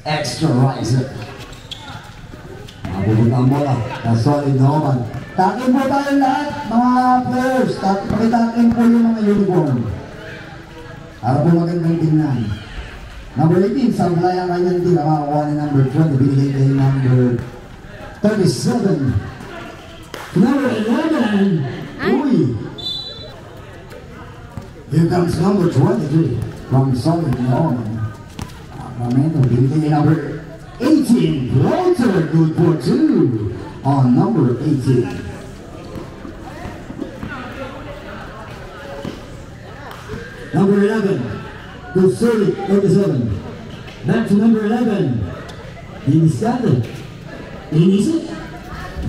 Extra riser. Mabubuta ang bola. Solid na oman. Takin po tayo lahat, mga players. Pakitakin po yung mga uniform. Para po magandang tingnan. Number 18, sablay ang kanyang team. Makakuha ni number 20. Binigay kay number 37. Number 11. Uy. Here comes number 23 from Solid Norman. Momento, binigay number 18, Walter, good for 2 on number 18. Number 11, good Solid, 37. Back to number 11. Iniscate. Inisip.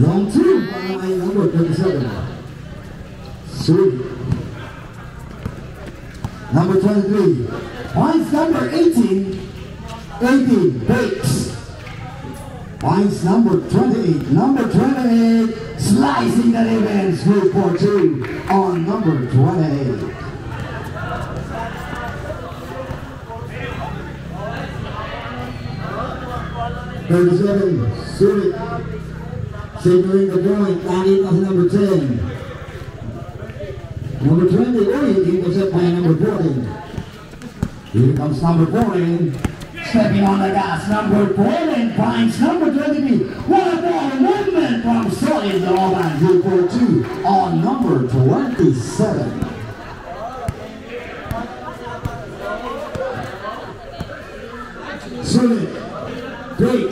Long 2 by number 37. Solid. Number 23. Points number 18. 18, Bakes. Points number 28. Number 28, slicing the ribbons, good for 2 on number 28. Sulit. Signaling the point, adding as number 10. Number 20, intercept by number 14. Here comes number 14. Stepping on the gas, number 14 finds number 23. What a ball movement from Solid Norman, good for 2 on number 27. Solid, great,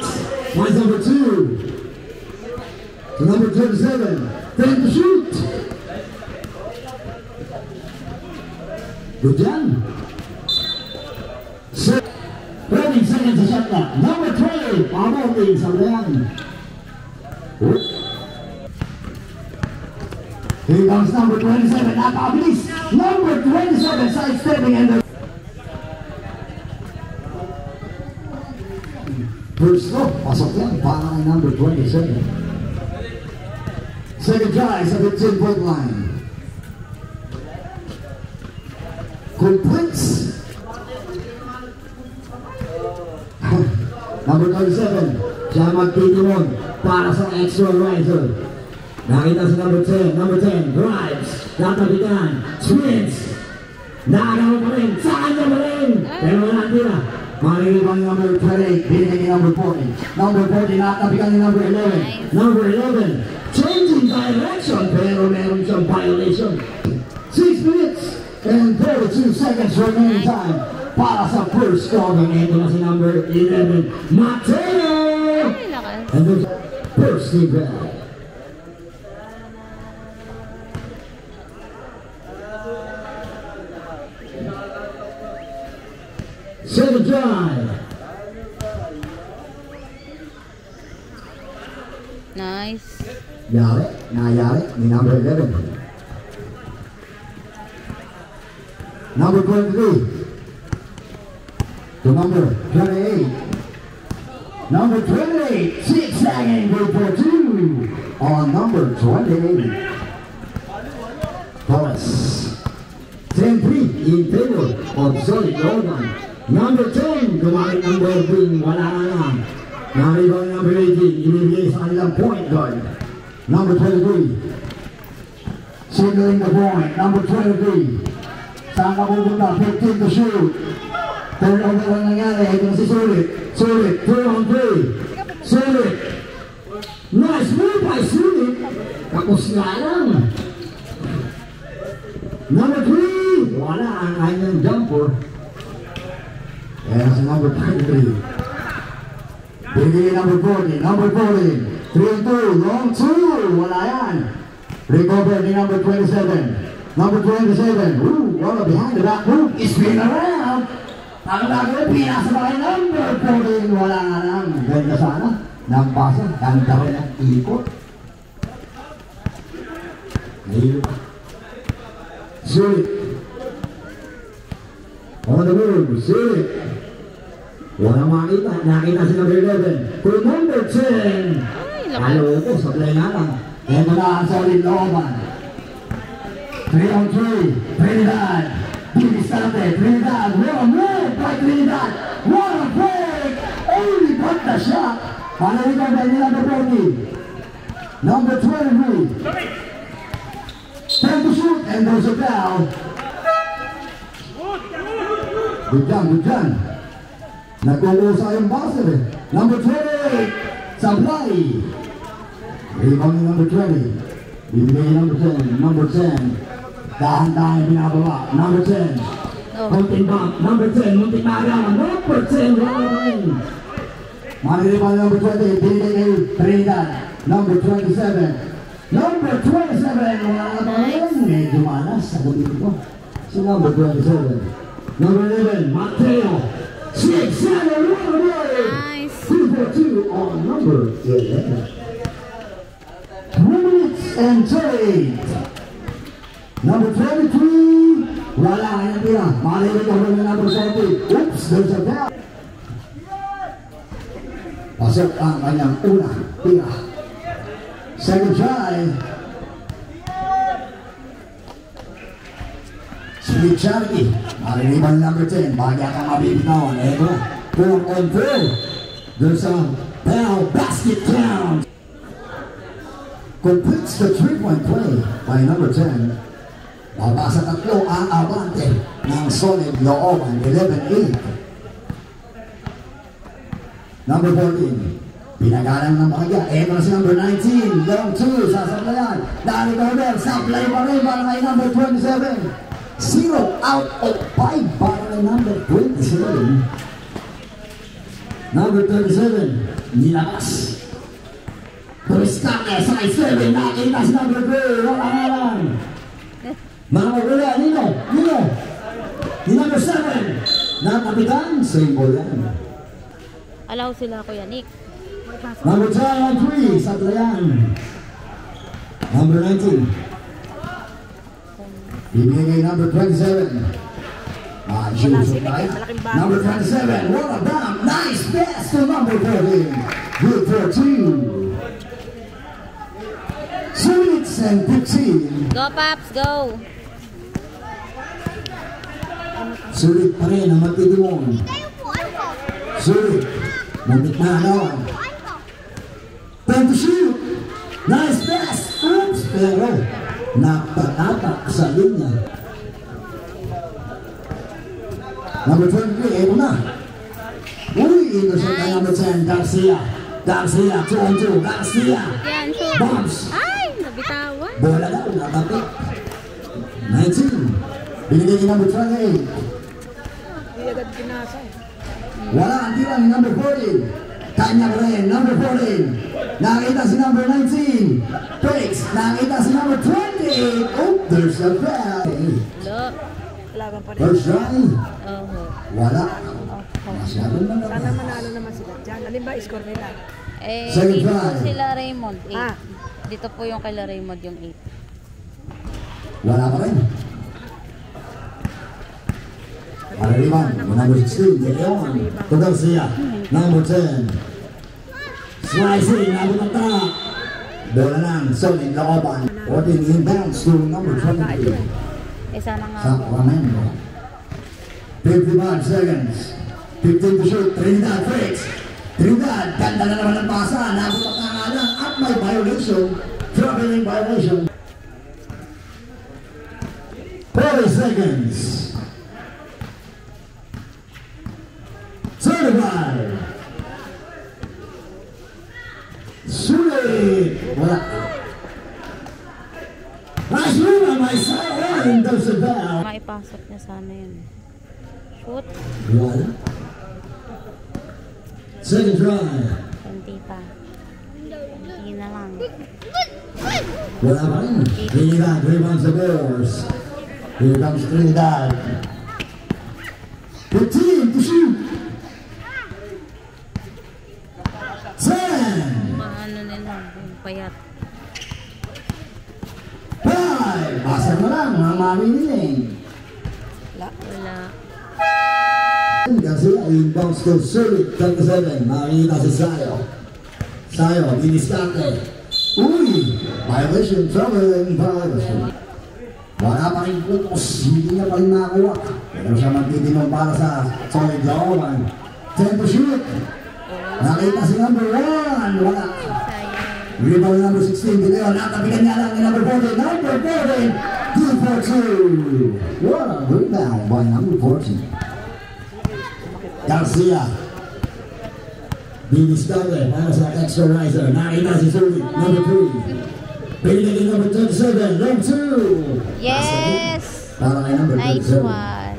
finds number 2. To number 27, then to shoot. Good job. 30 seconds to shot clock. Number 20, Pablo Sabrian. Here comes number 27, napakabilis. Number 27, sidestepping and the first look, pasok yan, para kay number 27. Second try sa 15-foot line. Completes. Number 37, siya magtitimon para sa extra riser. Nakita si number 10. Number 10, drives, tatabitan, spins. Nakagawa pa rin, saan niya pa rin? Pero wala tira. Mariribang number 28, binigay ni number 40. Number 40, nakatabitan ni number 11. Number 11, changing direction, pero meron siyang violation. 6 minutes and 32 seconds remaining time para sa first scoring. Ito na si number 11, Mateo! And the first team back. Second drive. Nice. Nayari, ni number 11. Number 23. To number 28. Number 28, zigzagging good for 2 on number 28. Torres. 10-3 in favor of Solid Norman. Number 10, gumamit ng boarding, wala na lang. Naribang number 18, ibibigay sa kanilang point guard. Number 23. Signaling the point, number 23. Saan ka pupunta? 15 to shoot. Turnover lang nangyari. Ito na si Sulit. Sulit, 3-on-3. Sulit. Nice move by Sulit. Tapos nga lang. Number 3. Wala ang kanyang jumper. Kaya sa number 23. Bigay number 40. Number 40. 3-2. Long 2. Wala yan. Recover ni number 27. Number 27. Ooh, what a behind the back move. Spin around. Ang gagawin, pinasa pa kay number 14. Wala nga lang. Ganda sana. Nang pasa. Ganda rin ang ikot. Nahilo. Sulit. On the move. Sulit. Walang makita. Nakita si number 11. To number 10. Halo ko. Sablay nga lang. Ito na ang Solid Norman. 3-on-3. Trinidad. Divisante. Trinidad. What a move by Trinidad. What a play Panalitan by number 40. Number 23. 10 to shoot, and there's a foul. Good dyan. Nag-uusa yung buzzer eh. Number 28, Sablay. Rebound yung number 20. Bibigay number 10. Number 10. Dahan-dahan binababa. Number 10. Munting bump. Number 10. Munting maagawa. Number 10. Rolling. Maniribang number 20. Binigay kay Trinidad. Number 27. Number 27. Wala na ba rin? Medyo manas. Sagutin ko. Si number 27. Number 11, Mateo. 6-7, Nice. 2-4-2 on number 11. 2 minutes and 38. Number 23, wala ka na tira. Malilig ako na number 40. Oops, there's a foul. Pasok ang kanyang unang tira. Second try. Sweet Charity, mariniban number 10, bagya kang mabibitawan. Ito, 4-on-4. There's a foul basket count. Completes the 3-point play by number 10. Babasa tatlo ang abante ng solid looban, 11-8. Number 14, pinagalang ng bagya. Ito na si number 19, long 2, sasaplayan. Dali Gobel, saplay pa rin para kay number 27. 0 out of 5 para kay number 27. Number 37, nilakas. Kristaka, size 7, nakita si number 3, wala na lang. Mga wala, Nino. Ni number 7, nakapitan, same ball yan. Allow sila, Kuya Nick. Number 3, Satlayan. Number 19. Bibigay number 27. Number 27, what a bomb! Nice pass to number 14. Good for 2. 2 minutes and 15. Go, Paps, go. Sulit pa rin ang magtitibong. Sulit. Mabit na alawan. 10 to shoot. Nice pass. Oops, pero napatatak sa linya. Number 23, ito na. Uy, ito siya kay number 10, Garcia. 2-on-2, Garcia. Yan, shoot. Bombs. Ay, nabitawan. Bola daw, nakapit. 19. Binigay ni number 28. Wala ang tira ni number 14. Kanya pa rin, number 14. Nakita si number 19. Breaks, nakita si number 28. Oh, there's a foul. First try. Wala. Masyadong na. Sana manalo naman sila dyan. Alin ba score nila? Eh, Second dito try. po sila Raymond, 8. Ah. Dito po yung kay Raymond yung 8. Wala pa rin. Alariman, number 16, De Leon. To Garcia, number 10. Slicing, nabot ang tara. Bola ng solid looban. 14 inbounds to number 23. Eh, sana nga. Sacramento. 55 seconds. 15 to shoot. Trinidad breaks. Trinidad, ganda na naman ang pasa. Nabot ang tara at may violation. Traveling violation. 40 seconds. 35. Sulit. Wala. Nice move on my side. And there's a foul. Maipasok niya sana yun. Shoot. Wala. Second try. Kunti pa. Kunti na lang. Wala pa rin. Trinidad rebounds the doors. Here comes Trinidad. 15 to shoot. 10. Maano nila, yung payat. 5. Basta na lang ang maminiling. Wala. Kasi ay bounce to Sulit 37. Makikita si Sayo. Sayo, diniskarte. Uy! Violation, traveling violation. Wala pa rin putos. Hindi niya pa rin nakakuha. Pero siya magtitinong para sa solid looban. 10 to shoot. Nakita si number 1. 1, wala. Sayang. Rebound number 16, De Leon. Natabigan niya lang ni number 14. Number 14, good for 2. What a rebound by number 14. Garcia. Diniscover para sa extra riser. Nakita si Sulit, number 3. Pinigay ni number 27, round 2. Yes! Para kay number Nice 27. one.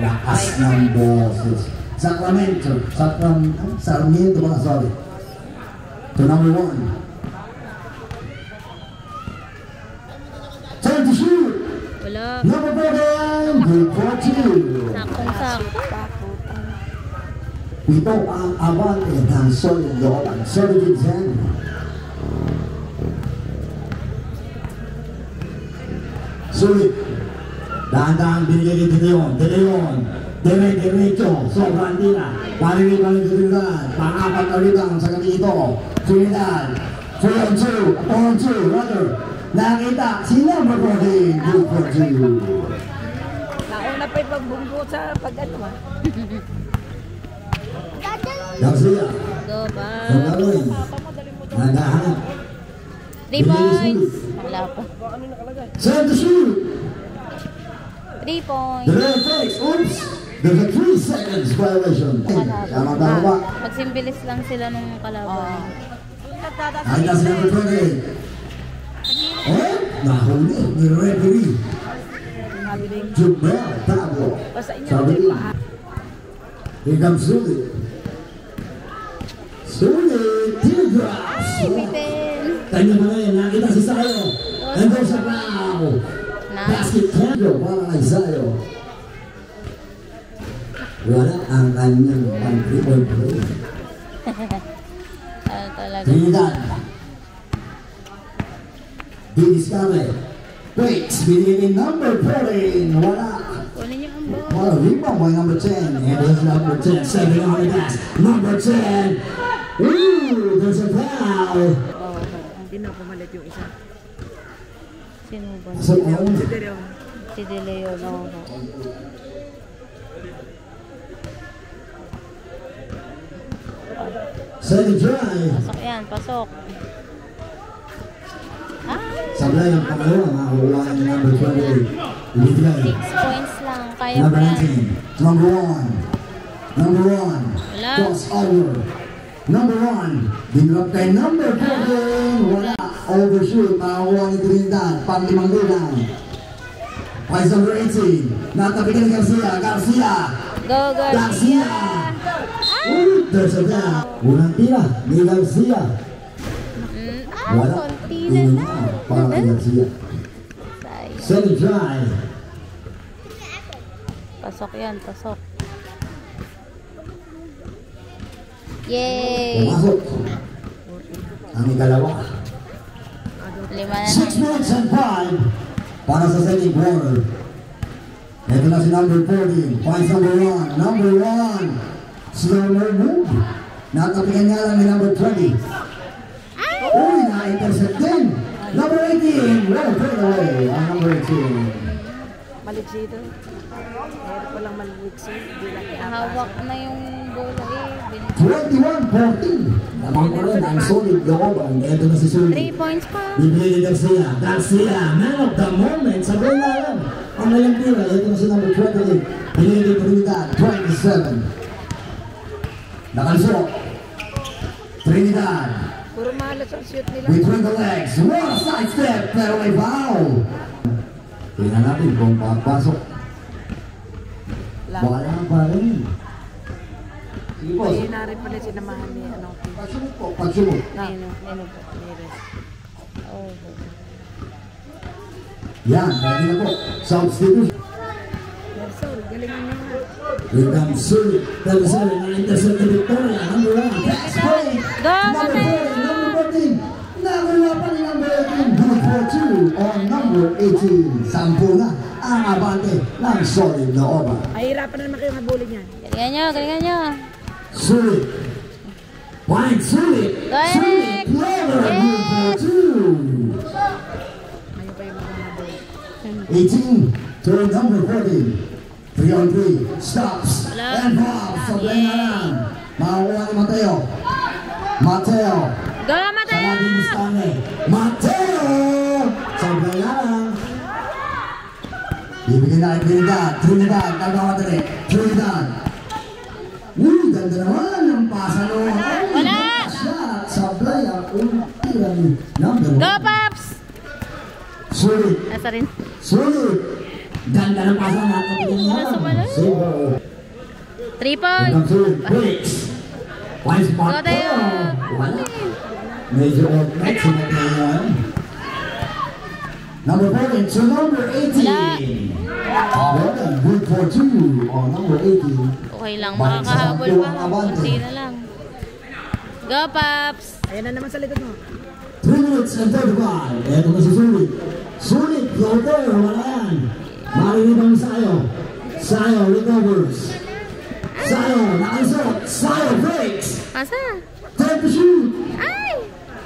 Lakas ng boses. Sarmiento pala, sorry. To number 1. Time to shoot. Wala. Number 14, good for 2. Sakong-sakto. Ito ang abante ng solid looban. Solid exam. Sulit. Dahan-dahan binigay ni De Leon. De Leon. Diretso. Sobrang tira. Parinig-parinig sa Trinidad. Pang-apat na rebound sa gabi ito. Trinidad. 4-2. 4-2. Rather. Nakita si number 14. Good for 2. Nauna pa yung pagbunggo sa pag-ano ah. Garcia. Go ba? Pagkawin. Nagahanap. 3 points. Wala pa. Send to shoot. 3 points. The red face. Oops. There's a 3 seconds violation. Tama ba? Magsimbilis lang sila nung kalaban. Nakita si number 28. Eh? Nahuli ni referee. Jumel Pablo. Sabi niya. Here comes Sulit. Sulit. Teardrops. Ay, bitin. Kanya mo rin. Nakita si Sayo. And there's a foul. Basket candle para kay Sayo. Wala ang kanyang pang-triple play. Ano talaga? Trinidad. Diniscover. Waits. Binigay ni number 14. Wala. Kunin niyo ang ball. Well, rebound by number 10. And there's number 10. 7 on the pass. Number 10. Ooh, there's a foul. Hindi na pumalit yung isa. Sino ba? So, Si De Leon. Si De Leon. Oo. second try. Pasok yan, pasok. Ah, Sablay ang pangalawa. Makakuha ni number 28. Ibigay. 6 points lang. Kaya Number pa yan. 19. Number 1. Number 1. Wala. Crossover. Number 1. Dinrop kay number 14. Wala. Overshoot. Makakuha ni Trinidad. Pang-limang lilang. Vice number 18. Natabigan ni Garcia. Garcia. Go, go, Garcia. Ooh, there's a foul. Unang tira ni Garcia. Wala. Konti na lang. Para kay Garcia. Sayang. Second try. Pasok yan, pasok. Yay! Pumasok. Ang ikalawa. 5 na 6 minutes and 5 para sa second quarter. Ito na si number 14. Points number 1. Number 1. Slower move. Natapigan niya lang ni number 20. Uy, na-intercept din. Number 18. What a breakaway. Ang number 18. Maligsito. Meron ko lang maligsito. Hindi lang Hawak na yung bola eh. 21-14. Naman ko rin ang solid looban. Ito na si Sulit. 3 points pa. Bibili ni Garcia. Garcia, man of the moment. Sabi na lang. Ang walang tira. Ito na si number 28. Bibili ni Trinidad. 27. Nakalsok. Trinidad. Puro malas ang shoot nila. Between the legs. What a side step. Pero may foul. Tingnan natin kung papasok. Wala pa rin. Sige po. Ayun na rin pala sinamahan ni ano. Pagsumot po. Pagsumot. Nino po. Oh. Yan. Ready na po. Substitution. Garsol, galingan niya nga. Here comes Sulit. Number 7. Na-intercept ni Victoria. Number 1. Pass play. Go, Number Mateo. 4. Number 14. Nakula pa ni number 18. Good for 2 on number 18. Sampu na ang abante ng solid na oba. Mahirapan na naman kayo habulin yan. Galingan nyo, galingan nyo. Sulit. Point Sulit. Correct. Sulit. Clever. Good for 2. Ayaw pa yung mga habulin. 18 to number 14. 3 on 3. Stops. Wala. And pops. Sablay na lang. Makakuha ni Mateo. Mateo. Go, Mateo! Sa laging Stanley. Mateo! Sablay lang. Bibigyan na kay Trinidad. Nagawa dali. Trinidad. Ganda naman ang pasa no. Wala! Sablay ang unang number 1. Go, Paps! Sulit. Asa rin. Sulit. Ganda ng pasa natin. Zero. 3 points. Breaks. One spot. Go tayo. Wala. Medyo next na tayo. Number 14 to number 18. Well, good for 2 on number 18. Okay lang, makakahabol pa. Kunti na lang. Go, Paps! Ayan na naman sa likod mo. 3 minutes and 35. Eto na si Sulit. Sulit, floater, wala yan. Marinibang Sayo. Sayo recovers. Sayo, nakasot. Sayo breaks. Asa? Time to shoot. Ay!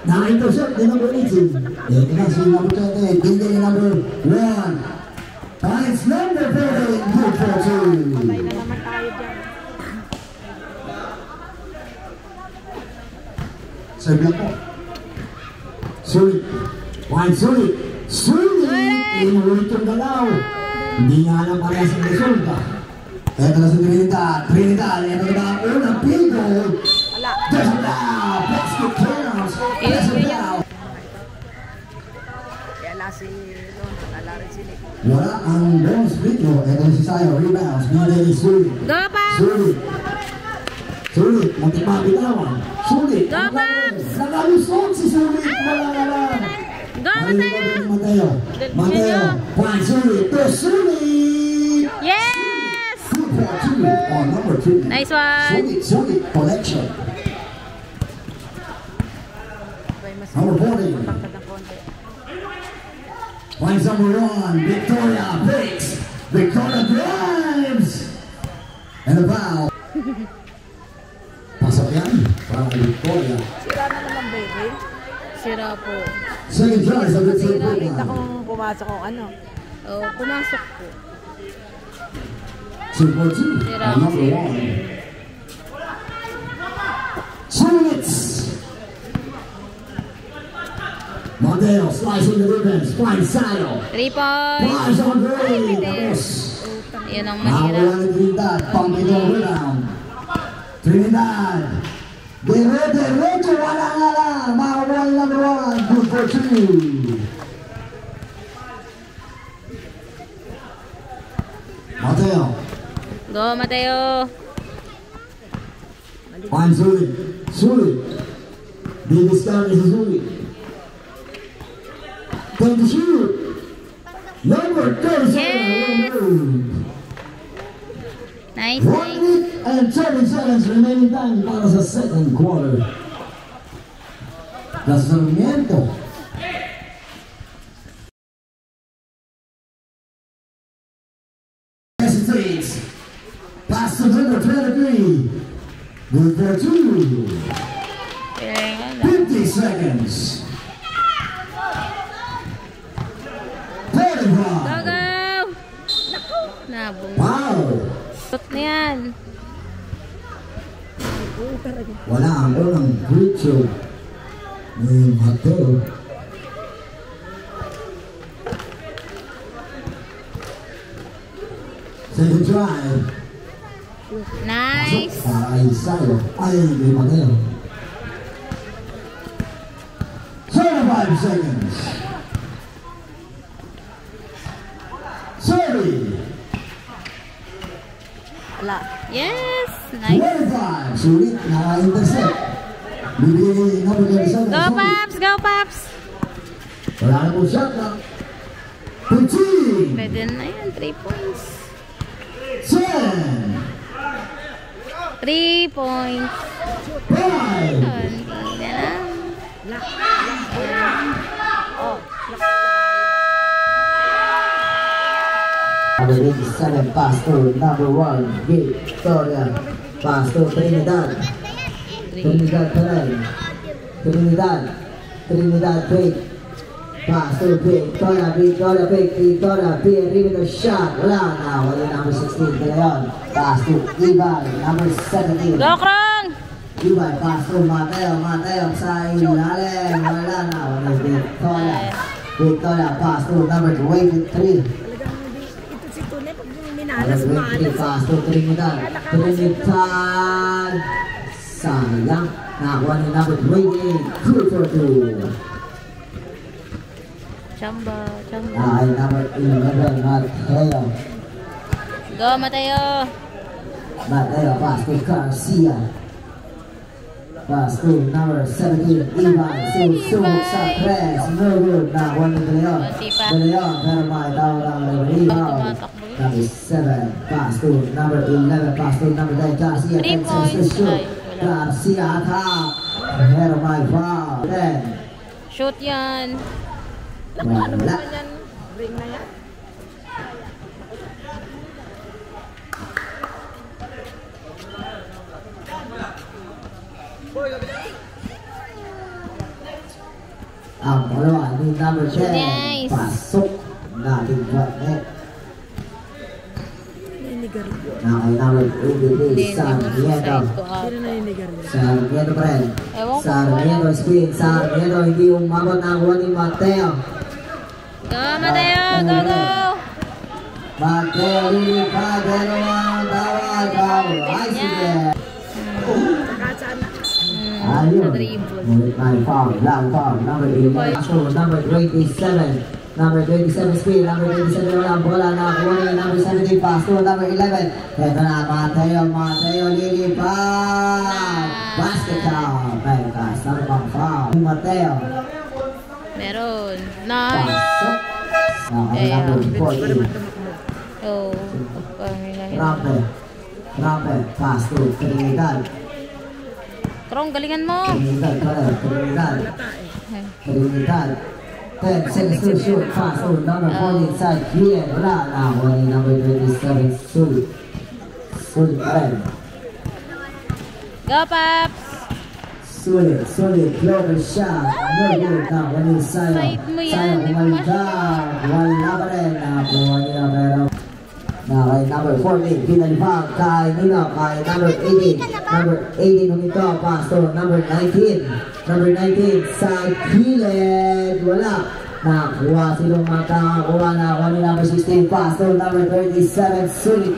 Naka-intercept ni number 18. Eto na si number 20. Bigay ni number 1. Finds number 14. Good for 2. Patay na naman tayo dyan. Serve lang po. Sulit. One sulit. Sulit! Inulit yung galaw. Hindi nga lang parehas ang resulta. Eto na si Trinidad. Trinidad. Eto na ba ang unang field goal? Wala. There's a down. Basket counts. There's a down. Kaya lang si Ron. Wala rin si Nick. Wala ang bonus free throw. Eto na si Sayo. Rebounds. Binigay ni Sulit. Go, Paps! Sulit. Sulit. Magtipabitawan. Sulit. Go, Paps! Nakalusot si Sulit. Wala na lang. Go, Mateo! Mateo. Mateo. One Sulit. To Sulit. Yes! Good for 2 on number 2. Nice one! Sulit collection. Abay, mas Number 40. matangkad ng konti. Finds number 1. Victoria breaks. Victoria drives. And a foul. Pasok yan. Para kay Victoria. Sira na naman, baby. Sira po. Second try sa Victoria. Nakita kong pumasok kung ano. Oh, pumasok po. 2 for 2. Sira On number kasi. 1. 2 minutes. Mateo slicing the ribbons. Finds Sayo. 3 points. Flies on three. there. Tapos. Yan ang mahirap. Nakakuha ni Trinidad. Pumping on rebound. Trinidad. Diretso. Wala nga lang. Makakuha ni number 1. Good for 2. Mateo. Go, Mateo! One Sulit. Sulit. Didiscount is Sulit. Time to shoot. Number 37. Yes. Nice, 1 nice. minute and 30 seconds remaining time para sa second quarter. Lanzamiento. Hesitates. Pass to number 23. Good for 2. Kailangan lang. 50 seconds. 35. Go, go! Nabong. Wow. Tot na yan. Wala ang unang free throw ni Mateo. Second drive. Nice! Ay, Sayo. Ay, may Mateo. 35 seconds. 30. Wala. Yes! Nice! 25. Sulit. Naka-intercept. Bibigyan ni number 27. Go, Paps! Go, Paps! Wala na po shot na. 15. Pwede na yan. 3 points. 10. 3 points. 5. Hindi na lang. Number 87, pass to number 1, Victoria. Pass to Trinidad. Trinidad Peren. Trinidad Big. Pass to Victoria. Victoria Big. Victoria Big. Even the shot. Wala na. Wala number 16. Kaya yun. Pass to Ivan. Number 17. Go, Krong! Ibay, pass to Mateo sa ilalim. Wala na. Wala Victoria, pass to number 23. Talagang ito si Tunay pag minalas, maalas. Pass to Trinidad. Sayang. Nakakuha ni number 28. Good for 2. Chamba. Ay, number 11, Mateo. Go, Mateo. Mateo, pass to Garcia. Pass to number 17, Ivan. Susubok sa press. No good. Nakakuha ni De Leon. De Leon, pero may tawag ang rebound. Number 7, pass to number 11, pass to number 9, Garcia. 3 points. Ay, wala. Garcia attack. Pero may foul. 10. Shoot yan. Ano Wala. naman yan? Ring na yan. Ang dalawa ni number 10. Nice. Pasok. Natin shot net. Naninigarilyo. Nakay number 88, Sarmiento. Sino naninigarilyo? Sarmiento pa rin. Ewan ko Sarmiento spin. Sarmiento hindi umabot na kuha ni Mateo. Go, Mateo. Go. Mateo lilipad. Dalawang tawag. Ay, sige. Nakasaan na. Ayun. Na-dribble. Ngunit may foul. Lang foul. Number 11. So, number 27. Number 27 speed. Number 27 wala ang bola. Nakakuha ni number 17. Pass to number 11. Ito na. Mateo lilipad. Basketball. Pekas. Ang foul. Mateo. Meron. Nice. Pasok. Nakay number 14. Oh. Rampe. Pass to Trinidad. Krong, galingan mo. Trinidad. 10 seconds to shoot. Pass to number 40 inside. Gian. Wala na. Wala number 27. Sulit pa rin. Go, Paps. Sulit. Clover shot. No good. Na wala sayo. Side mo yan, Sayo di mo kumaldag. Wala pa rin. Nakuha niya pero na kay number 14, pinalipag kay Nino, kay number 18. Number 18 humito, pass to number 19. Number 19 sa gilid, wala. Nakuha silang makakuha na ni number 16, pass to number 37, Sulit.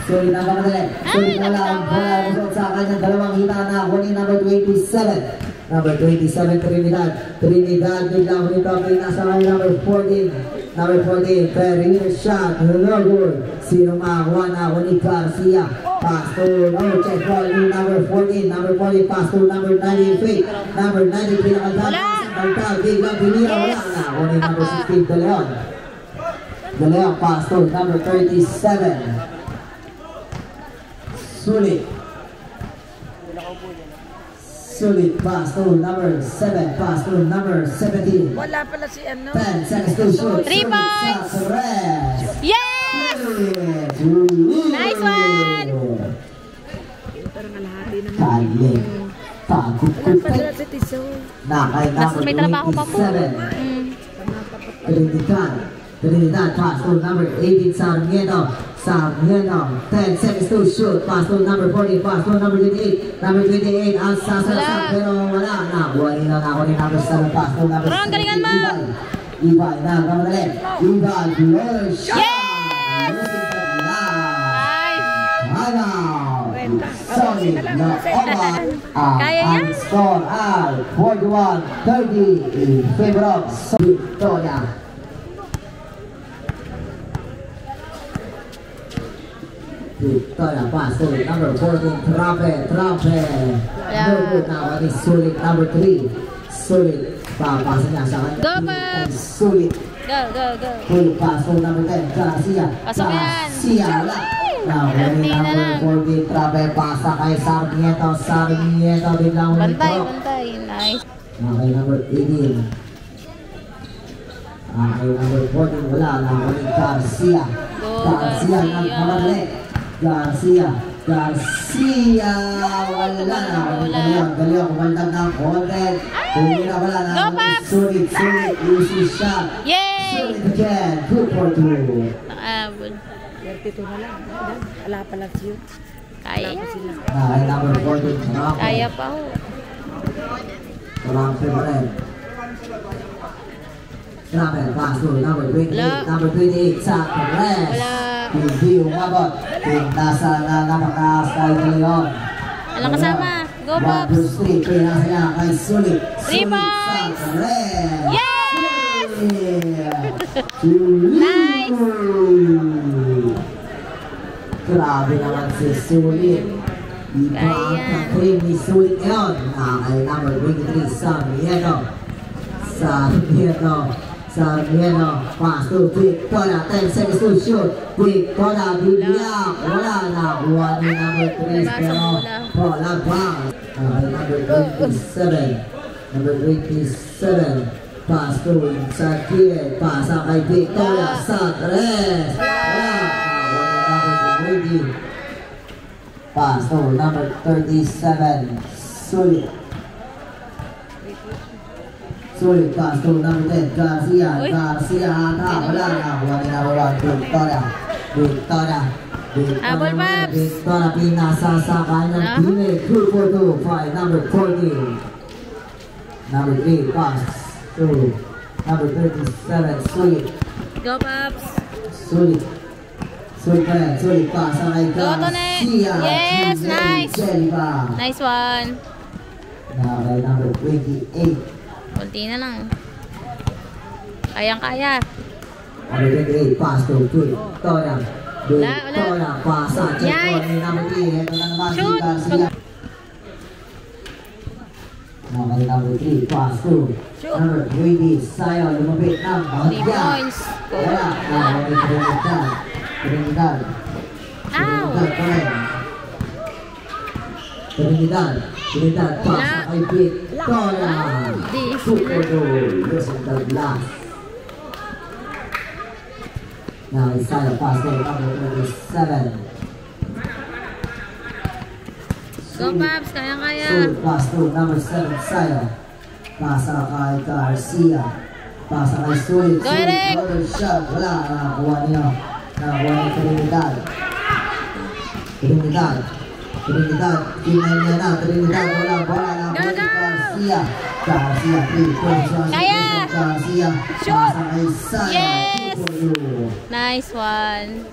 Sulit na pagkatali. Sulit na lang, wala result sa kanyang dalawang hita na ni number 27. Number 27, Trinidad, biglang humito, pinasa kay number 14. Number 14, perimeter shot, no good. Sino makakuha na ni Garcia. Pass to, check ball ni number 14. Number 14, pass to number 93. Number 90, pinakaganda. Bantag, biglang pinira, wala na. Ni number 16, De Leon. De Leon, pass to number 37. Sulit, pass to number 7, pass to number 17. Wala pala si ano. 10 seconds to shoot. 3 points. Yes! Nice one! Parang alahati naman. Kali. Wala pa sila si Tiso. Nakay number May trabaho pa po. 27. Trinidad, pass to number 18, Sarmiento. 10 seconds to shoot. Pass to number 40, pass to number 28. Number 28, ang sasasag, pero wala na. Buhay nila na ako ni number 7, pass to number 7. Galingan mo! Ibay na, kamadali. Ibay, glory shot! Yes! Nice! Solid na oman. Kaya niya? Ang score ay 41-30 in favor of Victoria. Victoria pass to number 14, Trape. No good na, ni Sulit, number 3. Sulit, papasa niya sa kanya. Go, Paps! Sulit. Go. Full pass to number 10, Garcia. Pasok yan. Garcia, wala. Now, number 14, Trape, pasa kay Sarmiento. Biglang Bantay. humito. Nice. Okay, number 18. Okay, number 14, wala. Now, Garcia. Garcia, nagmamadali. Garcia, wala na. Galing, kumaldag ng content. Tumira wala na. Sulit, easy shot. Yay! Sulit again, 2 for 2. Nakaabot. 32 na lang. Ala pala siyo. Kaya yan. Ay, number 14, Rampe. Kaya pa ho. Rampe pa rin. Rampe, pass to number 28. Number 28, sa Perez. Wala. Hindi umabot. Pinasa na napakaas kay Leon. Walang kasama. Go, 1, Pops. 2, 3, pinasa niya kay Sulit. 3 Sulit sa points. Perez. Yes! Sulit. Nice! Grabe naman si Sulit. Iba ang kakrim ni Sulit ngayon. Kay number 23, Sarmiento. Sarmiento. Pass to Victoria. 10 seconds to shoot. Victoria, bibiyak. Wala na. Kuha ni number 3. Pero wala pa. Kay number 27. Number 27. Pass to Sakir. Pasa kay Victoria. Sa 3. Wala. Pass to number 37, Sulit. Sulit, pass to number 10, Garcia. Garcia, wala na. Wala na, Victoria. Apple Pops. Victoria, pinasa sa kanyang teammate. 2-4-2, 5, number 14. Number 3, pass to number 37, Sulit. Go, Pops. Sulit pa sa kay Garcia. Yes, nice. Jelliba. Nice one. Kay number 28. Kunti na lang. Kayang-kaya. Number 28, pass to Victoria. Victoria, pass sa check ni number 3. Ito na naman si Garcia. Kay number 3, pass to number 20, Sayo. Lumapit ng 3 Bahagya. points. Wala. Trinidad. Trinidad, pasa kay Victoria. Super goal. Using the glass. Now it's time to pass to number 27. Go, Pops. Kayang-kaya. Pass to number 7, Sayo. Pasa kay Garcia. Pasa kay Sulit. Go, Eric. Other shot. Wala. Nakakuha niya. Nakakuha ni Trinidad. Tingnan niya na. Trinidad. Wala. Nakakuha ni Garcia. 3 points. Kaya. Garcia. Pasa kay Sayo. Yes. 2-4. Nice one.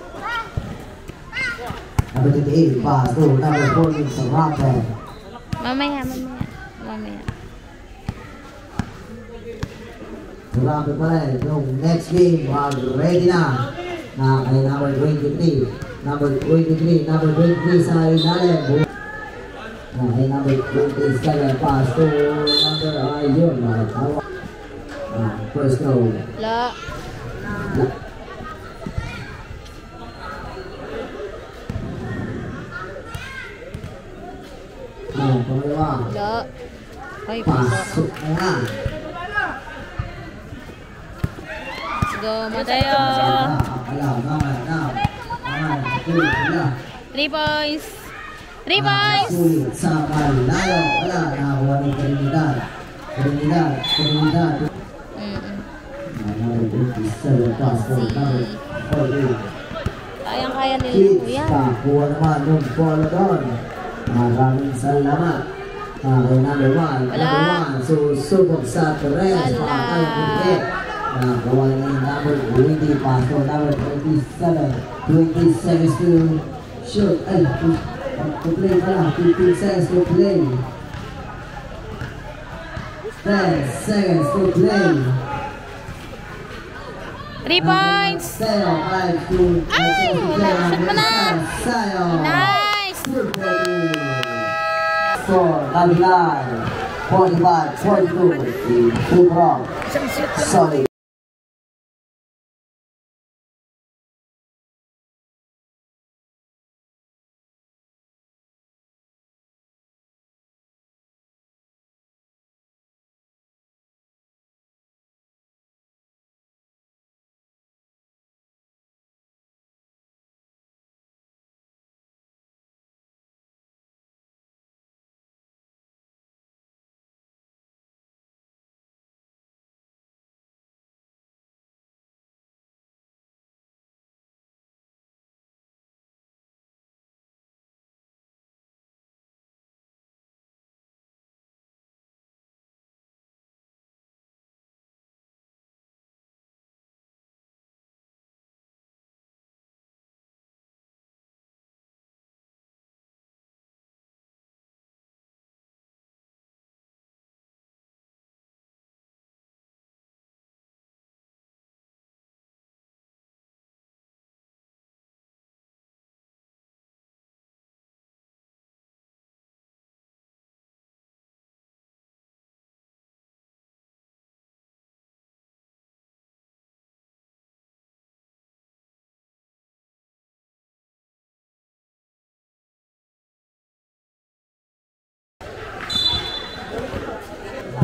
Number 28, pass to number 14 sa Rampe. Mamaya. Sa Rampe pa rin. Yung next game, ready na. Kay number 23. Number 23 sa ilalim. Kay number 27, pass to number, ayun. First goal. La. Pangalawa. La. Ay, Pasok na nga. Let's go, Mateo. 3 points. 3 points. Sulit sa malayo. Wala. Nakakuha ni Trinidad. Kayang-kaya nila Kids, po yan. kakuha naman yung bola doon. Maraming salamat. Kay number 1. Susubok sa Torres. Pakay ang pinit. Nakakuha ni number 20. Paso number 27. 20 seconds to shoot. Ay, to play pala. 15 seconds to play. 10 seconds to play. 3 points. Sayo, 5 to... Ay, wala. Shoot mo na. Sayo. Nice. Score, Kabilan. 45-42. Super. Solid.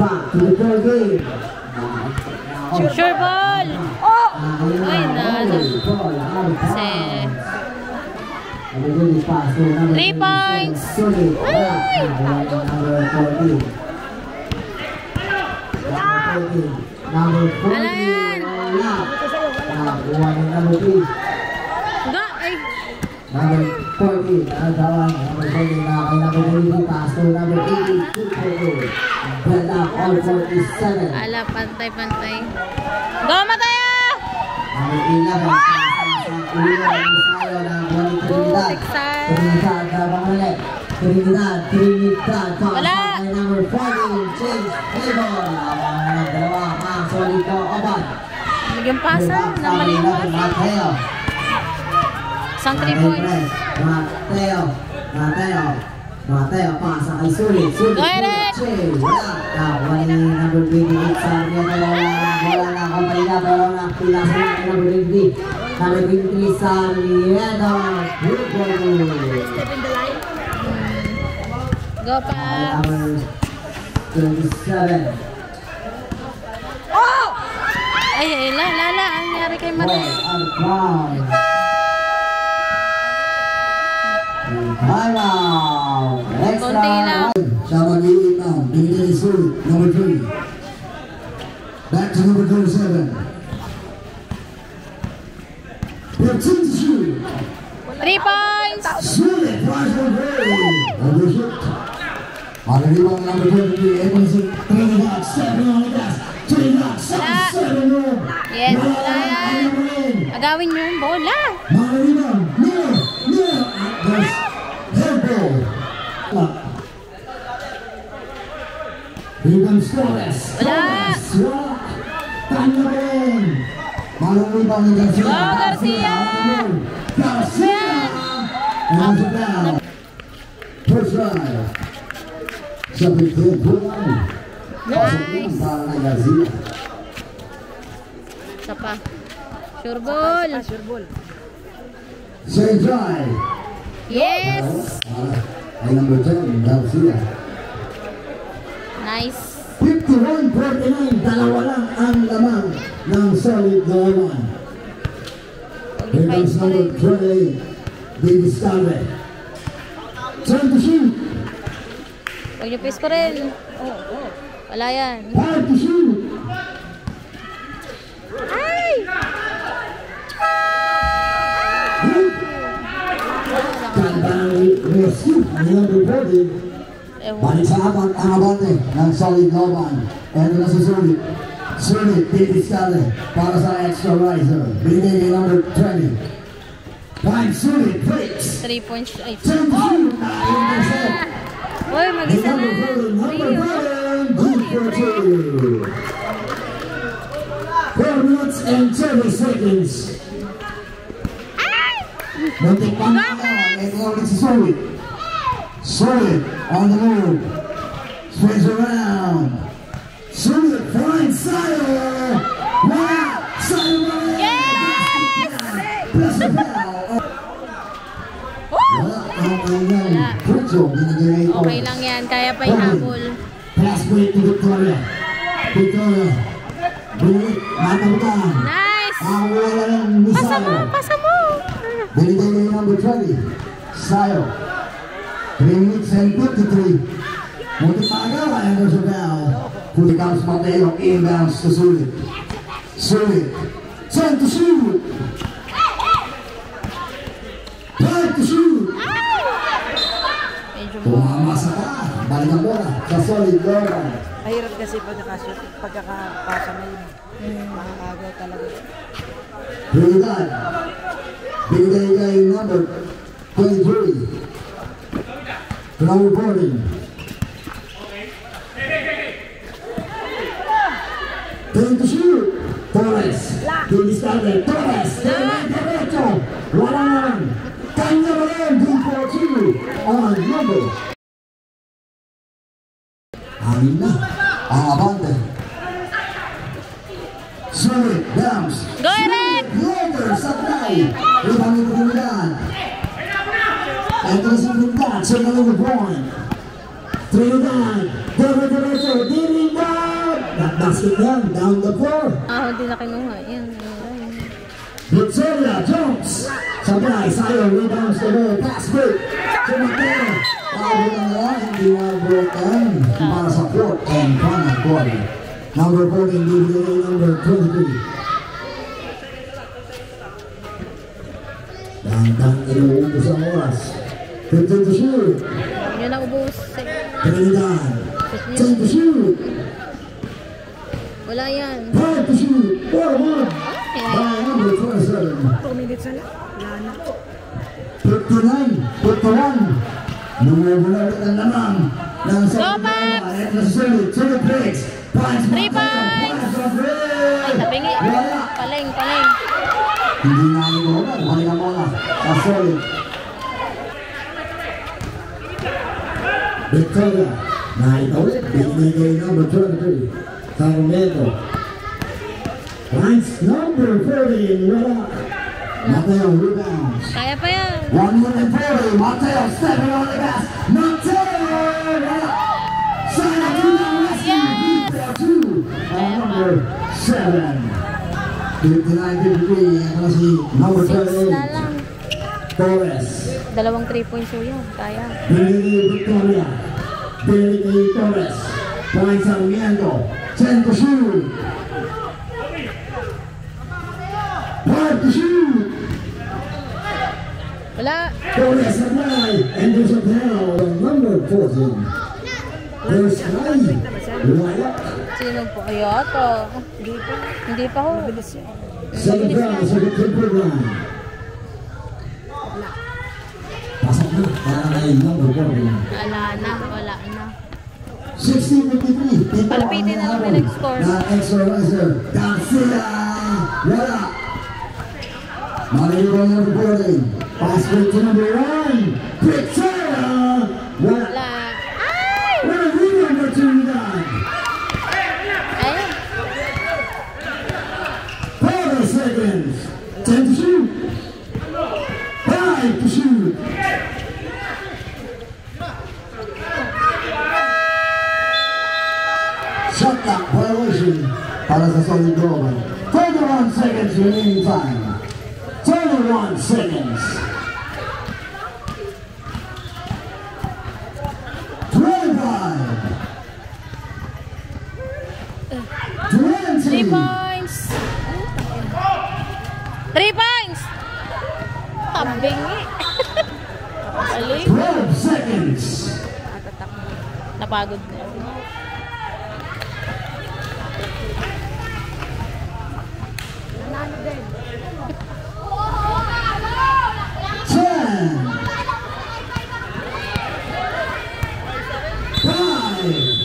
back to the third game. Sure ball. Oh! Ay, nalo. Kasi 3 points. Ay! Number 40. Ano yan? Number 3. Ga, ay. Number 40. Number 40 na kay number 80. Pass to number 82. Bend up all 47. Ala, pantay-pantay. Go, Mateo! Number 11. Trinidad. Wala. Number 40. James Avon. Dalawa pang solid ka obat. Yung pasa na maliwas. Mateo. Isang 3 points. Mateo pasa kay Sulit. Go, Eric! Wala ni number 28 sa Rieta. Wala na kumpanya pero na pila sa number 23. Number 23 sa Rieta. Go, Paps. Number 27. Oh! Ay, lala. Ang nangyari kay Mateo. Timeout. Extra. Konti lang. Siya mag-iit now. Binigyan ni Sulit. Number 3. Back to number 37. 15 to shoot. 3 points. Sulit. Flash on three. Overshoot. Malalibang number 23. Edmondson. Trinidad. 7 on the gas. Trinidad. 7 room. Yes, wala yan. Agawin nyo yung bola. Malalibang. Near. There's Hillball. Here comes Torres. Wala. Kanya ba rin? Malalibang ni Garcia. Go, Garcia! Garcia! And it's down. First drive. Sabi ko, Nice. para na Garcia. Isa pa. Sure ball. Sure ball. Second drive. Yes. Ay number 10, Garcia. Nice. 51-49, dalawa lang ang lamang ng solid goal. Here comes number 28, David Scarlett. Turn to shoot. Huwag niyo pace ko rin. Wala yan. 5 to shoot. Ay! Rescue ang number 40. Balik sa apat ang abante ng solid Loban. And na si Sulit. Sulit, David Scarlett para sa extra riser. Binigay kay number 20. Time Sulit breaks. 3 points. Ay. Turn to shoot. Intercept. Uy, mag-isa na. Number 7, good for 2. 4 minutes and 30 seconds. Muntik pa na ako. Ito ulit si Sulit. Sulit on the move. Swings around. Sulit finds Sayo. Wow! Sayo! Yes! Plus the foul. Wala ang kanyang putyo. Binigay ito. Okay lang yan. Kaya pa ihabol. Pass break to Victoria. Victoria. Bulit. Matabutan. Nice! Ang wala ng ni Pasa mo! Sayo. Pasa mo! Binigay ni number 20. Sayo. 3 minutes and 53. Muntik pa agaw ay Anderson Bell. Fully comes Mateo. Inbounds to Sulit. Sulit. Send to shoot. 5 to shoot. Medyo Tumama sa ka. Balik ang bola sa solid Logan. Mahirap kasi pagkakashoot, pagkakapasa na yun. Makakagaw talaga. Trinidad. Binigay kay number 23. Number 40. Turn to shoot. Torres. David Scarlett. Torres. Diretso. Wala naman. Kanya mo rin. D42 on number. Amin na. Ang abante. Sulit. Dams. Go, Eric! Lover. Sablay. Ibang ipinilihan. Ito na si Trinidad. Sa number 1. Trinidad, diretso, Trinidad! That basket down the floor. Hindi na kinuha. Yan. Victoria Jones. Sabay, sayo, rebounds the ball, pass break. Sumatera. Tawag na lang, hindi na broken. Para sa fourth and final quarter. Number 14, DBA number 23. Dang inuubos ang oras. 15 to shoot. Yun ang ubus. Trinidad. 10 to shoot. Wala yan. 5 to shoot. 4-1. By number 27. 2 minutes na lang. Wala na. 59, 51. Numubulat ang lamang ng sa solid breaks. 3 points! Ay, tabingi. Paleng. Hindi nga yung mga. Balik na muna. Solid. Victoria. Nakita ulit. Binigay number 23. Carmelo. Lines number 40. Wala. Mateo rebounds. Kaya pa yan. 140. Mateo stepping on the gas. Mateo. Sana to the rescue. Number 7. 59-53. Ano si number 6 na 38. lang. Torres. 2 3-point show yan. Kaya. Binigay Victoria. Binigay Torres. Points ang Miendo. 10 to shoot. 5 to shoot. Wala. Torres apply. And there's a foul on number 14. There's Rai. Wala. Sino po? Ayoko. Hindi pa ho. Second foul sa Victor line. Pasok na. Para na yung number 14. Wala na. 16-53. Palapitin na lang yung next score. Na-exorciser. Garcia. Wala. Maligo ng reporting. Pass break to number 1. Victoria. Wala. Wala. Ay! Wala rin number 2 na. Ayun. 4 seconds. 10 to shoot. 5 to shoot. Shot clock violation para sa Solid Global. 21 seconds remaining time. 21 seconds. 3 points. 3 points. Tabingi. Aling. 12 seconds. Napagod na. Nanalo din. 10. 5.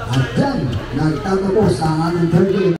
At dyan, nagtatapos ang aming third game.